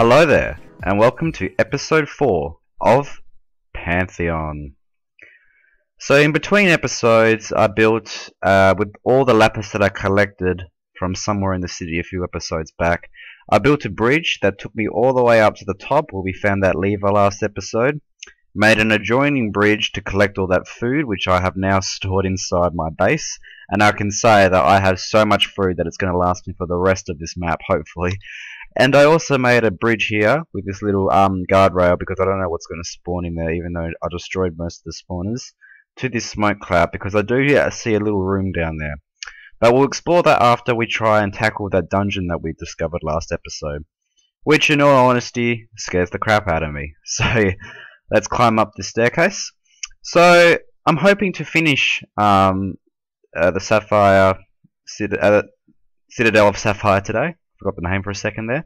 Hello there, and welcome to episode 4 of Pantheon. So in between episodes, I built, with all the lapis that I collected from somewhere in the city a few episodes back, I built a bridge that took me all the way up to the top where we found that lever last episode, made an adjoining bridge to collect all that food, which I have now stored inside my base, and I can say that I have so much food that it's going to last me for the rest of this map, hopefully. And I also made a bridge here with this little guardrail because I don't know what's going to spawn in there, even though I destroyed most of the spawners, to this smoke cloud because I do see a little room down there. But we'll explore that after we try and tackle that dungeon that we discovered last episode, which in all honesty scares the crap out of me. So let's climb up the staircase. So I'm hoping to finish the Sapphire Citadel of Sapphire today. Forgot the name for a second there.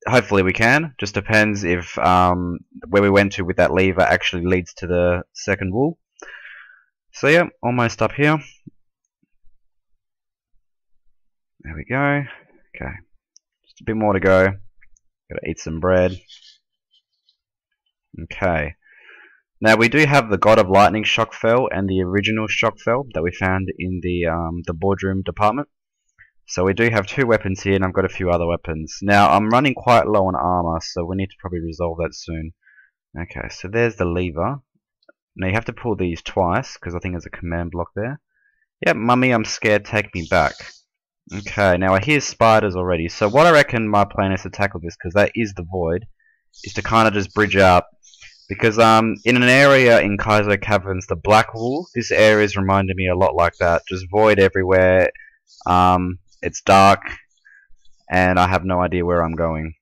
Hopefully we can. Just depends if where we went to with that lever actually leads to the second wall. So yeah, almost up here. There we go. Okay, just a bit more to go. Gotta eat some bread. Okay. Now we do have the God of Lightning shock fell and the original shock fell that we found in the boardroom department. So we do have two weapons here, and I've got a few other weapons. Now I'm running quite low on armor, so we need to probably resolve that soon. Okay, so there's the lever. Now you have to pull these twice, because I think there's a command block there. Yep, mummy, I'm scared, take me back. Okay, now I hear spiders already. So what I reckon my plan is to tackle this, because that is the void, is to kind of just bridge out. Because in an area in Kaizo Caverns, the black wool, this area is reminding me a lot like that. Just void everywhere. It's dark, and I have no idea where I'm going.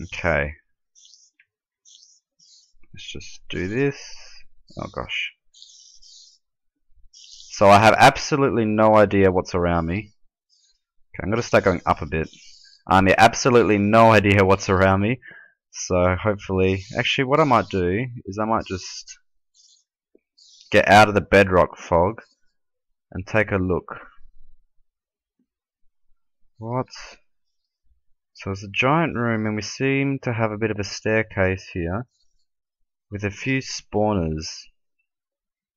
Okay. Let's just do this. Oh gosh. So I have absolutely no idea what's around me. Okay, I'm going to start going up a bit. Yeah, absolutely no idea what's around me. So hopefully, actually what I might do is I might just get out of the bedrock fog and take a look. What? So it's a giant room, and we seem to have a bit of a staircase here with a few spawners.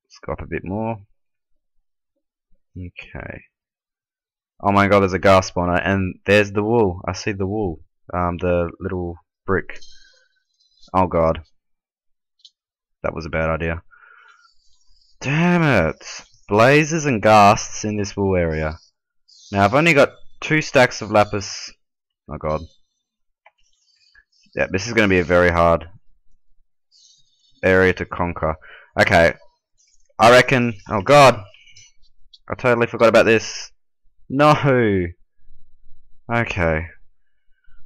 Let's go up a bit more. Okay. Oh my god, there's a ghast spawner, and there's the wool. I see the wool. The little brick. Oh god. That was a bad idea. Damn it! Blazes and ghasts in this wool area. Now I've only got 2 stacks of lapis. Oh god. Yeah, this is going to be a very hard area to conquer. Okay. I reckon... Oh god. I totally forgot about this. No. Okay.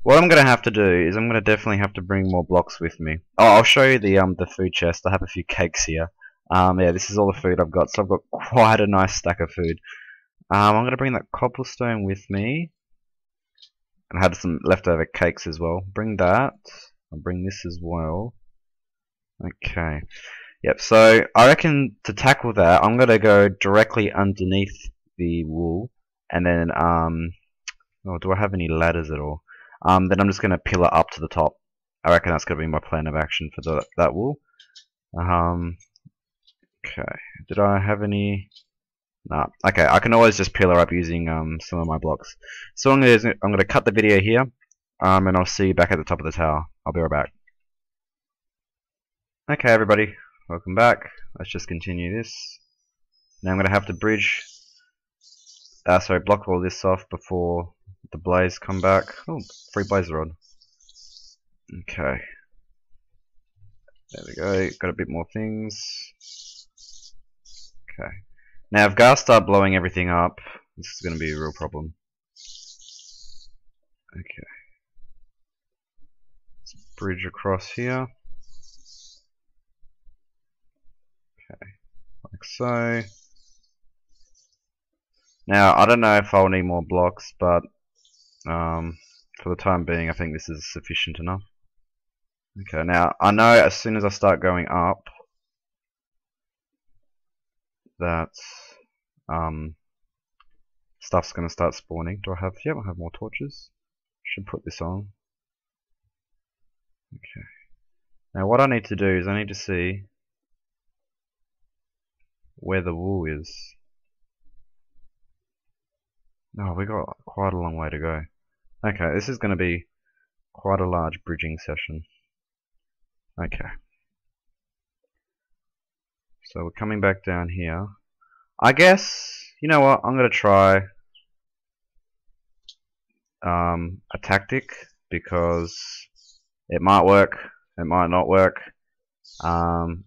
What I'm going to have to do is I'm going to definitely have to bring more blocks with me. Oh, I'll show you the food chest. I have a few cakes here. Yeah, this is all the food I've got. So I've got quite a nice stack of food. I'm going to bring that cobblestone with me. And I had some leftover cakes as well. Bring that. I'll bring this as well. Okay. Yep, so I reckon to tackle that, I'm going to go directly underneath the wool. And then, oh, do I have any ladders at all? Then I'm just going to pillar up to the top. I reckon that's going to be my plan of action for that wool. Okay. Did I have any... Nah. Okay, I can always just pillar up using some of my blocks. So I'm going to cut the video here, and I'll see you back at the top of the tower. I'll be right back. Okay, everybody, welcome back. Let's just continue this. Now I'm going to have to block all this off before the blaze come back. Oh, free blaze rod. Okay. There we go. Got a bit more things. Okay. Now, if ghast start blowing everything up, this is going to be a real problem. Okay. Let's bridge across here. Okay. Like so. Now, I don't know if I'll need more blocks, but for the time being, I think this is sufficient enough. Okay, now, I know as soon as I start going up, that stuff's going to start spawning. Do I have... Yep, I have more torches. Should put this on. Okay. Now what I need to do is I need to see where the wool is. Oh, we got quite a long way to go. Okay, this is going to be quite a large bridging session. Okay. So we're coming back down here. I guess, you know what, I'm going to try a tactic, because it might work, it might not work. I'm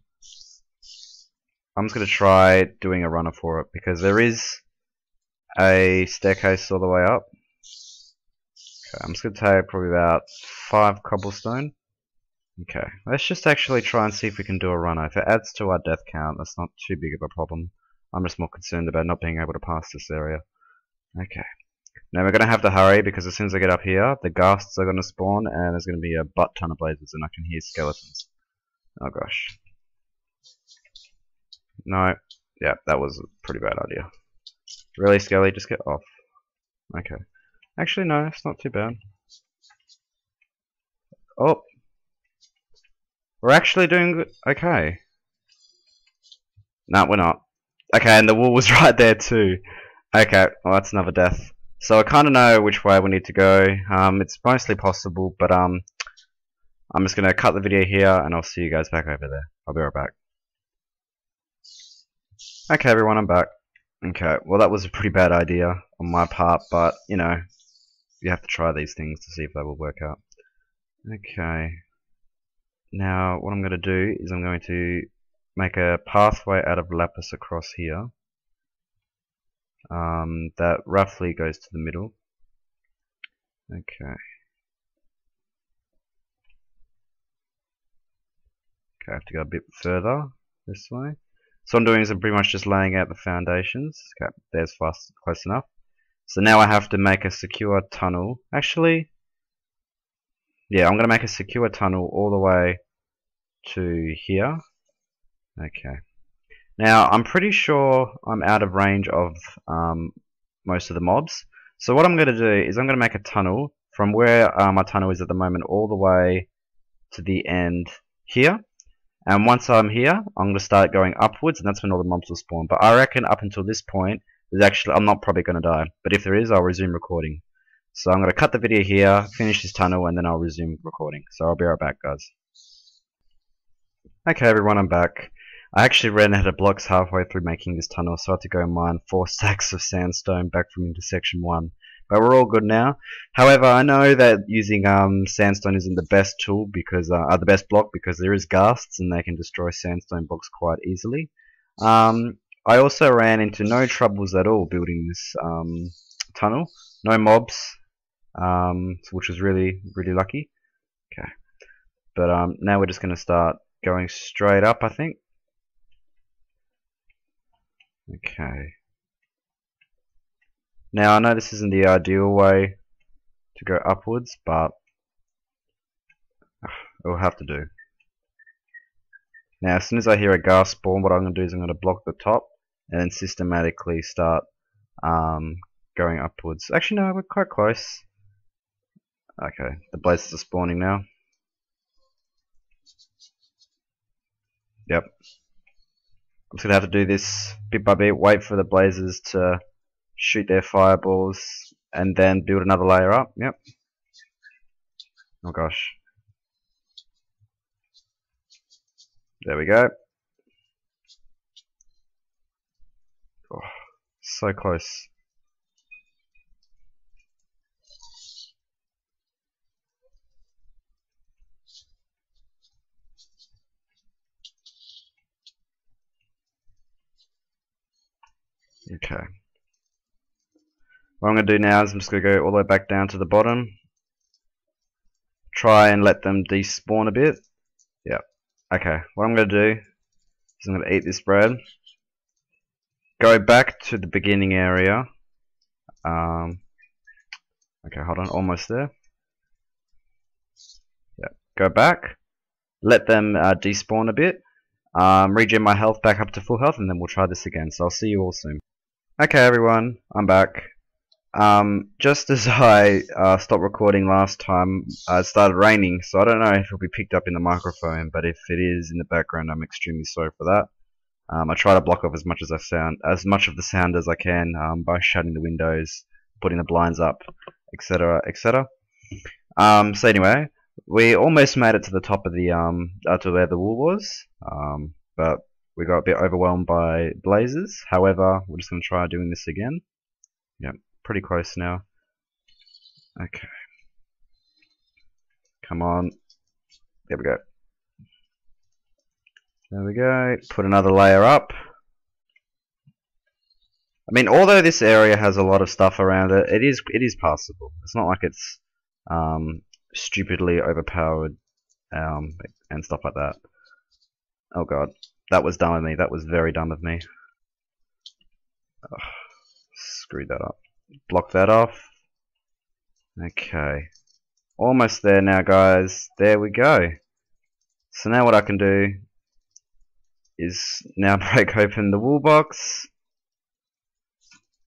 just going to try doing a runner for it, because there is a staircase all the way up. Okay, I'm just going to take probably about 5 cobblestone. Okay, let's just actually try and see if we can do a runner. If it adds to our death count, that's not too big of a problem. I'm just more concerned about not being able to pass this area. Okay. Now we're going to have to hurry, because as soon as I get up here, the ghasts are going to spawn and there's going to be a butt ton of blazes and I can hear skeletons. Oh gosh. No. Yeah, that was a pretty bad idea. Really, Skelly? Just get off. Okay. Actually, no, it's not too bad. Oh. We're actually doing good. Okay. No, we're not. Okay, and the wall was right there too. Okay, well that's another death. So I kind of know which way we need to go. It's mostly possible, but I'm just going to cut the video here and I'll see you guys back over there. I'll be right back. Okay everyone, I'm back. Okay, well that was a pretty bad idea on my part, but you know, you have to try these things to see if they will work out. Okay. Now what I'm going to do is I'm going to make a pathway out of lapis across here. That roughly goes to the middle. Okay. Okay, I have to go a bit further this way. So what I'm doing is I'm pretty much just laying out the foundations. Okay, there's close enough. So now I have to make a secure tunnel. Actually, yeah, I'm going to make a secure tunnel all the way to here. Okay. Now, I'm pretty sure I'm out of range of most of the mobs. So what I'm going to do is I'm going to make a tunnel from where my tunnel is at the moment all the way to the end here. And once I'm here, I'm going to start going upwards, and that's when all the mobs will spawn. But I reckon up until this point, I'm not probably going to die. But if there is, I'll resume recording. So I'm going to cut the video here, finish this tunnel, and then I'll resume recording. So I'll be right back, guys. Okay, everyone, I'm back. I actually ran out of blocks halfway through making this tunnel, so I had to go mine 4 stacks of sandstone back from intersection 1. But we're all good now. However, I know that using sandstone isn't the best tool, because the best block, because there is ghasts and they can destroy sandstone blocks quite easily. I also ran into no troubles at all building this tunnel. No mobs, which was really lucky. Okay, but now we're just going to start going straight up, I think. Okay. Now I know this isn't the ideal way to go upwards, but it'll have to do. Now as soon as I hear a ghast spawn, what I'm going to do is I'm going to block the top and then systematically start going upwards. Actually no, we're quite close. Okay, the blazes are spawning now. Yep. I'm just going to have to do this bit by bit, wait for the blazes to shoot their fireballs, and then build another layer up. Yep. Oh gosh. There we go. Oh, so close. Okay. What I'm going to do now is I'm just going to go all the way back down to the bottom. Try and let them despawn a bit. Yep. Okay. What I'm going to do is I'm going to eat this bread. Go back to the beginning area. Okay, hold on. Almost there. Yep. Go back. Let them despawn a bit. Regen my health back up to full health, and then we'll try this again. So I'll see you all soon. Okay, everyone. I'm back. Just as I stopped recording last time, it started raining, so I don't know if it'll be picked up in the microphone, but if it is in the background, I'm extremely sorry for that. I try to block off as much of the sound as I can by shutting the windows, putting the blinds up, etc., etc. So anyway, we almost made it to the top of the to where the wool was, but we got a bit overwhelmed by blazes. However, we're just going to try doing this again. Yep, pretty close now. Okay, come on. There we go. There we go. Put another layer up. I mean, although this area has a lot of stuff around it, it is passable. It's not like it's stupidly overpowered and stuff like that. Oh god, that was dumb of me. That was very dumb of me. Oh, screwed that up. Block that off. Okay, almost there now, guys. There we go. So now what I can do is now break open the wool box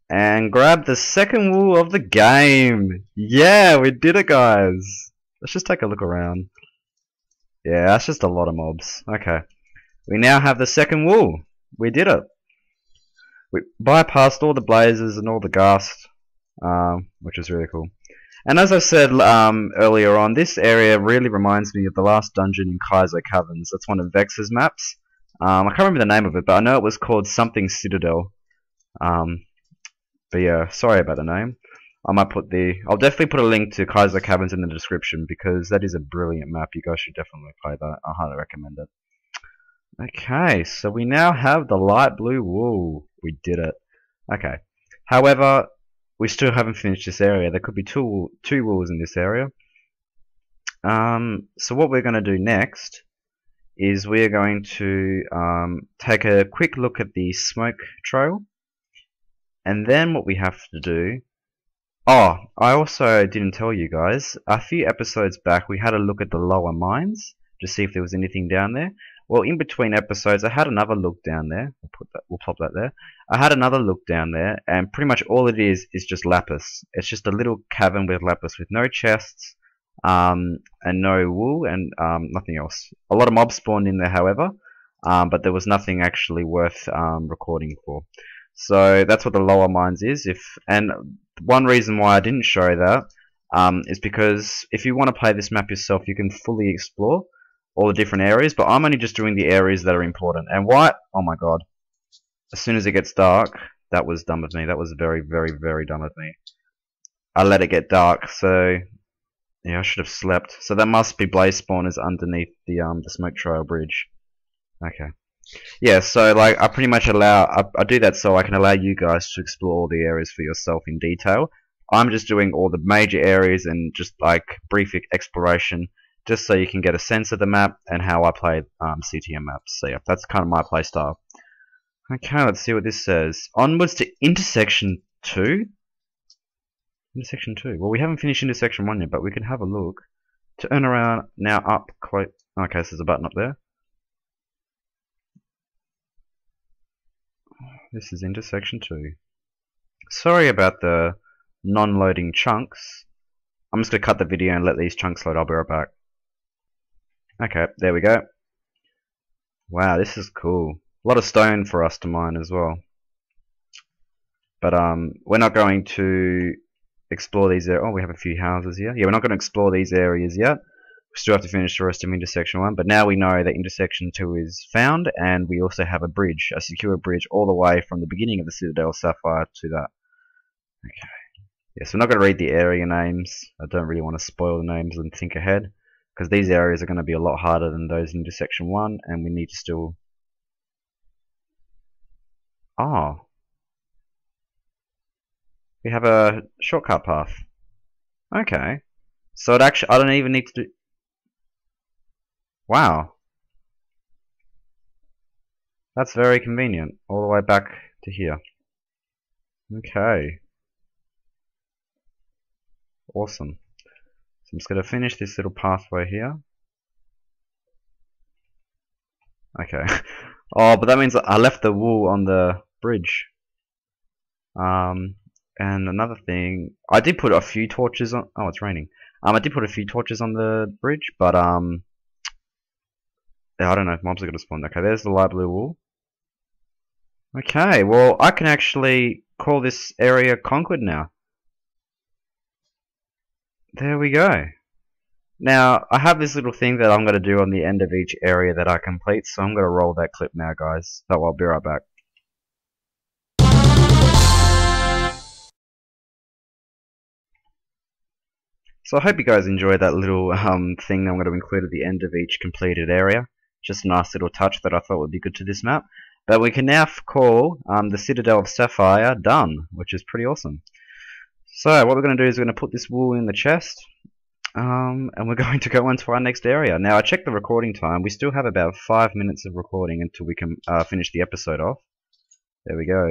and grab the second wool of the game. Yeah, we did it, guys. Let's just take a look around. Yeah, that's just a lot of mobs. Okay, we now have the second wool. We did it. We bypassed all the blazes and all the ghast, which is really cool. And as I said earlier on, this area really reminds me of the last dungeon in Kaiser Caverns. That's one of Vex's maps. I can't remember the name of it, but I know it was called something Citadel. But yeah, sorry about the name. I'll definitely put a link to Kaiser Caverns in the description because that is a brilliant map. You guys should definitely play that. I highly recommend it. Okay, so we now have the light blue wool. We did it. Okay. However, we still haven't finished this area. There could be two wools in this area. So what we're going to do next is we're going to take a quick look at the smoke trail. And then what we have to do... Oh, I also didn't tell you guys. A few episodes back we had a look at the lower mines to see if there was anything down there. Well, in between episodes I had another look down there. We'll pop that there. I had another look down there, and pretty much all it is just lapis. It's just a little cavern with lapis with no chests, and no wool, and nothing else. A lot of mobs spawned in there, however, but there was nothing actually worth recording for. So that's what the lower mines is. And one reason why I didn't show that is because if you want to play this map yourself, you can fully explore all the different areas, but I'm only just doing the areas that are important. And why? Oh my god. As soon as it gets dark, that was dumb of me. That was very, very, very dumb of me. I let it get dark, so yeah, I should have slept. So that must be blaze spawners underneath the smoke trail bridge. Okay. Yeah, so like I pretty much I do that so I can allow you guys to explore all the areas for yourself in detail. I'm just doing all the major areas and just like brief exploration, just so you can get a sense of the map and how I play CTM maps. So yeah, that's kind of my play style. Okay, let's see what this says. Onwards to intersection 2. Intersection 2. Well, we haven't finished intersection 1 yet, but we can have a look. Turn around now up close. Okay, so there's a button up there. This is intersection 2. Sorry about the non-loading chunks. I'm just going to cut the video and let these chunks load. I'll be right back. Okay, there we go. Wow, this is cool. A lot of stone for us to mine as well. But we're not going to explore these areas. Oh, we have a few houses here. Yeah, we're not going to explore these areas yet. We still have to finish the rest of intersection 1, but now we know that intersection 2 is found, and we also have a bridge, a secure bridge, all the way from the beginning of the Citadel Sapphire to that. Okay. Yes, we're not going to read the area names. I don't really want to spoil the names and think ahead, because these areas are going to be a lot harder than those in intersection 1, and we need to still... Oh. We have a shortcut path. Okay. So it actually, I don't even need to do... Wow. That's very convenient. All the way back to here. Okay. Awesome. So I'm just going to finish this little pathway here. Okay. Oh, but that means I left the wool on the bridge. And another thing, I did put a few torches on. Oh, it's raining. I did put a few torches on the bridge, but yeah, I don't know if mobs are gonna spawn. Okay, there's the light blue wool. Okay, well, I can actually call this area conquered now. There we go. Now, I have this little thing that I'm going to do on the end of each area that I complete, so I'm going to roll that clip now, guys. So I'll be right back. So I hope you guys enjoyed that little thing I'm going to include at the end of each completed area. Just a nice little touch that I thought would be good to this map. But we can now call the Citadel of Sapphire done, which is pretty awesome. So what we're going to do is we're going to put this wool in the chest, and we're going to go on to our next area. Now I checked the recording time. We still have about 5 minutes of recording until we can finish the episode off. There we go.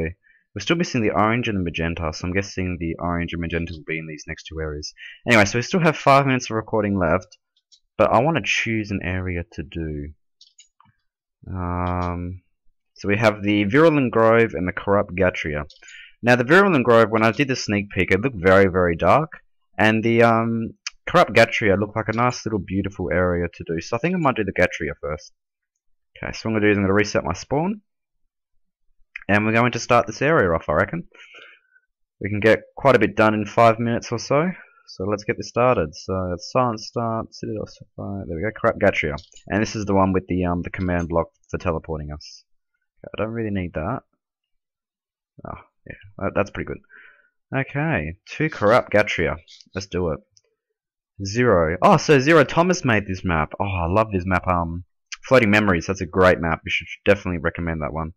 We're still missing the orange and the magenta, so I'm guessing the orange and magenta will be in these next two areas. Anyway, so we still have 5 minutes of recording left, but I want to choose an area to do. So we have the Virulent Grove and the Corrupt Gatria. Now the Virulent Grove, when I did the sneak peek, it looked very, very dark, and the Corrupt Gatria looked like a nice little beautiful area to do. So I think I might do the Gatria first. Okay, so what I'm going to do is I'm going to reset my spawn, and we're going to start this area off, I reckon. We can get quite a bit done in 5 minutes or so. So let's get this started. So it's silent start, Citadel, there we go, Corrupt Gatria. And this is the one with the command block for teleporting us. Okay, I don't really need that. Oh, yeah, that's pretty good. Okay, to Corrupt Gatria. Let's do it. Zero. Oh, so Zero Thomas made this map. Oh, I love this map. Floating Memories, that's a great map. You should definitely recommend that one.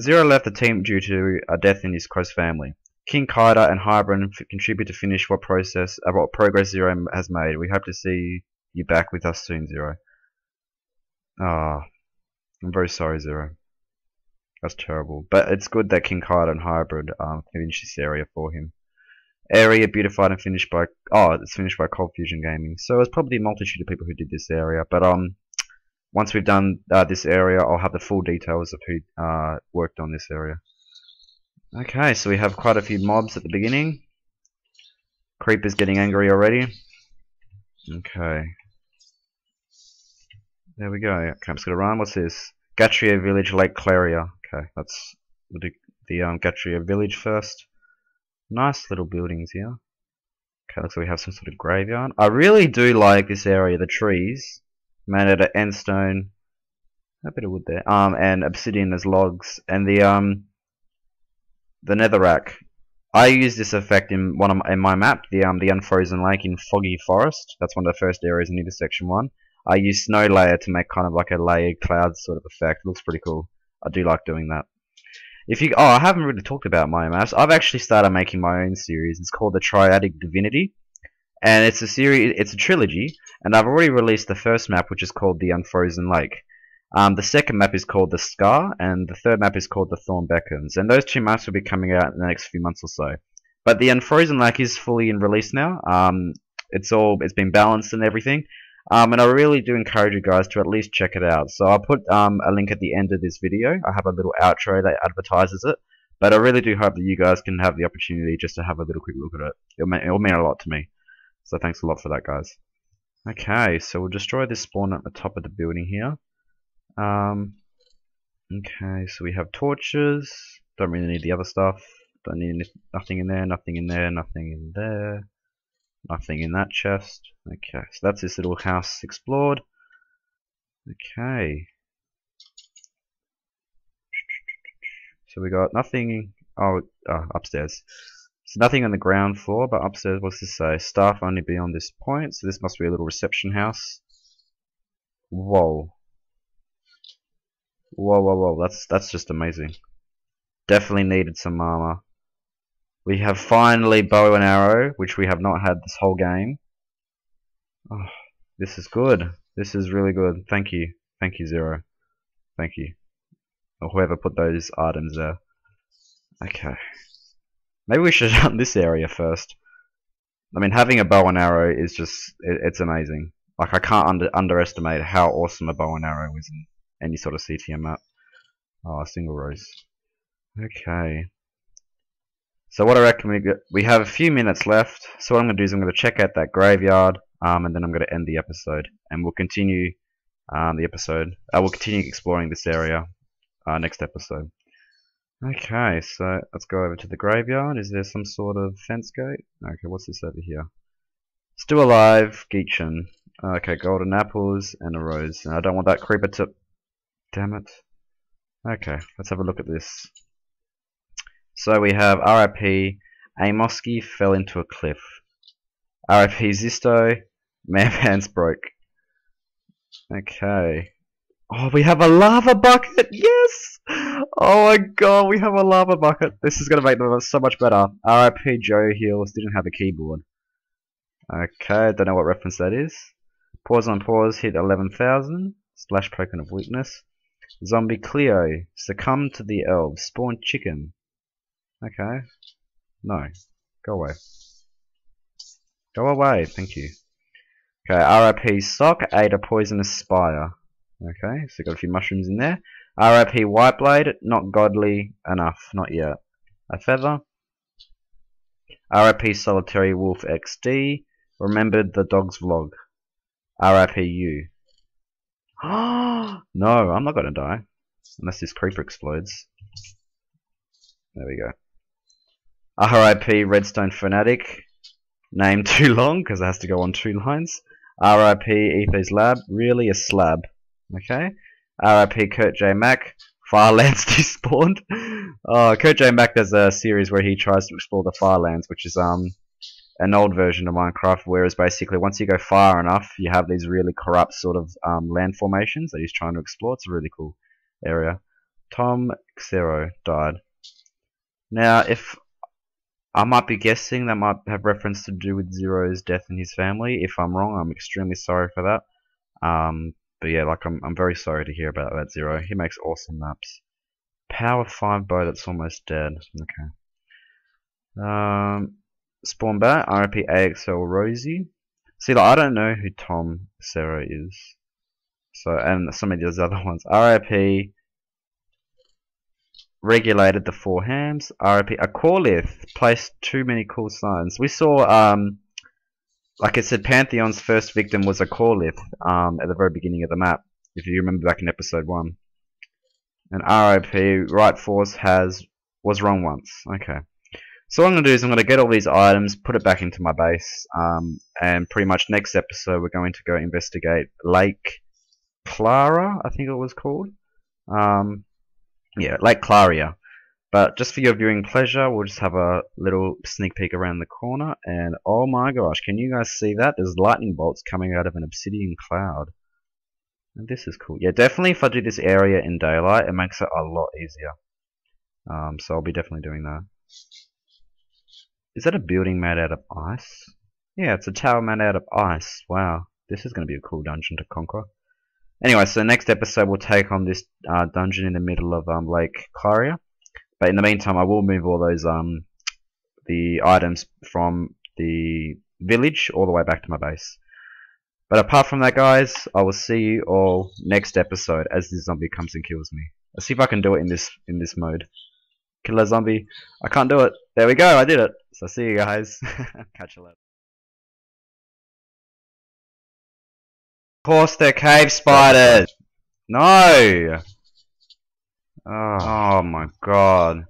Zero left the team due to a death in his close family. King Kaida and Hybrid contribute to finish what progress Zero has made. We hope to see you back with us soon, Zero. Ah, I'm very sorry, Zero. That's terrible. But it's good that King Kaida and Hybrid finished this area for him. Area beautified and finished by it's finished by Cold Fusion Gaming. So it's probably a multitude of people who did this area. But once we've done this area, I'll have the full details of who worked on this area. Okay, so we have quite a few mobs at the beginning. Creeper's getting angry already. Okay. There we go. Okay, I'm just gonna run. What's this? Gatria Village, Lake Claria. Okay, we'll do the Gatria Village first. Nice little buildings here. Okay, looks like we have some sort of graveyard. I really do like this area. The trees made out of endstone, a bit of wood there, and obsidian as logs, and the netherrack. I use this effect in my map, the Unfrozen Lake in Foggy Forest. That's one of the first areas in Intersection 1. I use Snow Layer to make kind of like a layered cloud sort of effect. It looks pretty cool. I do like doing that. I haven't really talked about my maps. I've actually started making my own series. It's called the Triadic Divinity, and it's a series. It's a trilogy, and I've already released the first map, which is called the Unfrozen Lake. The second map is called the Scar, and the third map is called the Thorn Beckons. And those two maps will be coming out in the next few months or so. But the Unfrozen Lake is fully in release now. It's been balanced and everything. And I really do encourage you guys to at least check it out. So I'll put a link at the end of this video. I have a little outro that advertises it. But I really do hope that you guys can have the opportunity just to have a little quick look at it. It'll mean a lot to me. So thanks a lot for that, guys. Okay, so we'll destroy this spawn at the top of the building here. Okay, so we have torches. Don't really need the other stuff. Don't need nothing in there, nothing in there, nothing in there. Nothing in that chest. Okay, so that's this little house explored. Okay. So we got nothing. Upstairs. So nothing on the ground floor, but upstairs, what's this say? Staff only beyond this point. So this must be a little reception house. Whoa. Whoa, whoa, whoa. That's just amazing. Definitely needed some armor. We have finally bow and arrow, which we have not had this whole game. Oh, this is good. This is really good. Thank you. Thank you, Zero. Thank you. Or whoever put those items there. Okay. Maybe we should have done this area first. I mean, having a bow and arrow is just, it's amazing. Like, I can't underestimate how awesome a bow and arrow is in any sort of CTM map. Oh, single rows. Okay. So what I reckon we have a few minutes left. So what I'm going to do is I'm going to check out that graveyard, and then I'm going to end the episode, and we'll continue the episode. I will continue exploring this area next episode. Okay, so let's go over to the graveyard. Is there some sort of fence gate? Okay, what's this over here? Still alive, Geechin. Okay, golden apples and a rose. And I don't want that creeper to... Damn it. Okay, let's have a look at this. So we have RIP, Amoski fell into a cliff. RIP Zisto, man's broke. Okay. Oh, we have a lava bucket! Yes! Oh my god, we have a lava bucket. This is gonna make them so much better. RIP Joe Heals didn't have a keyboard. Okay, don't know what reference that is. Pause on pause, hit 11,000. Splash token of weakness. Zombie Cleo, succumb to the elves. Spawn chicken. Okay. No. Go away. Go away, thank you. Okay, RIP Sock, ate a poisonous spire. Okay, so got a few mushrooms in there. RIP Whiteblade, not godly enough, not yet. A feather. RIP Solitary Wolf XD, remembered the dog's vlog. RIP you. No, I'm not gonna die. Unless this creeper explodes. There we go. RIP Redstone Fanatic. Name too long because it has to go on 2 lines. RIP Ether's Lab. Really a slab. Okay. RIP Kurt J Mac. Firelands despawned. Oh, Kurt J Mac does a series where he tries to explore the Firelands, which is an old version of Minecraft, whereas basically once you go far enough, you have these really corrupt sort of land formations that he's trying to explore. It's a really cool area. Tom Xero died. Now, if I might be guessing, that might have reference to do with Zero's death and his family. If I'm wrong, I'm extremely sorry for that. But yeah, like I'm very sorry to hear about that Zero. He makes awesome maps. Power 5 bow that's almost dead. Okay. Spawn Bat, RIP AXL Rosie. See, like, I don't know who Tom Xero is. So, and some of those other ones. RIP regulated the 4 hams. RIP Acorlith placed too many cool signs. We saw, like I said, Pantheon's first victim was Acorlith at the very beginning of the map, if you remember back in episode 1. And RIP Right Force was wrong once. Okay. So what I'm going to do is I'm going to get all these items, put it back into my base, and pretty much next episode we're going to go investigate Lake Clara, I think it was called. Yeah, Lake Claria. But just for your viewing pleasure, we'll just have a little sneak peek around the corner, and oh my gosh, can you guys see that? There's lightning bolts coming out of an obsidian cloud. And this is cool. Yeah, definitely if I do this area in daylight, it makes it a lot easier. So I'll be definitely doing that. Is that a building made out of ice? Yeah, it's a tower made out of ice. Wow, this is going to be a cool dungeon to conquer. Anyway, so next episode we'll take on this dungeon in the middle of Lake Claria. But in the meantime, I will move all those the items from the village all the way back to my base. But apart from that, guys, I will see you all next episode as this zombie comes and kills me. Let's see if I can do it in this mode. Killer zombie. I can't do it. There we go. I did it. So see you guys. Catch you later. Of course, they're cave spiders. No. Oh my god.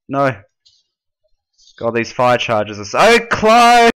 No. God, these fire charges are so close.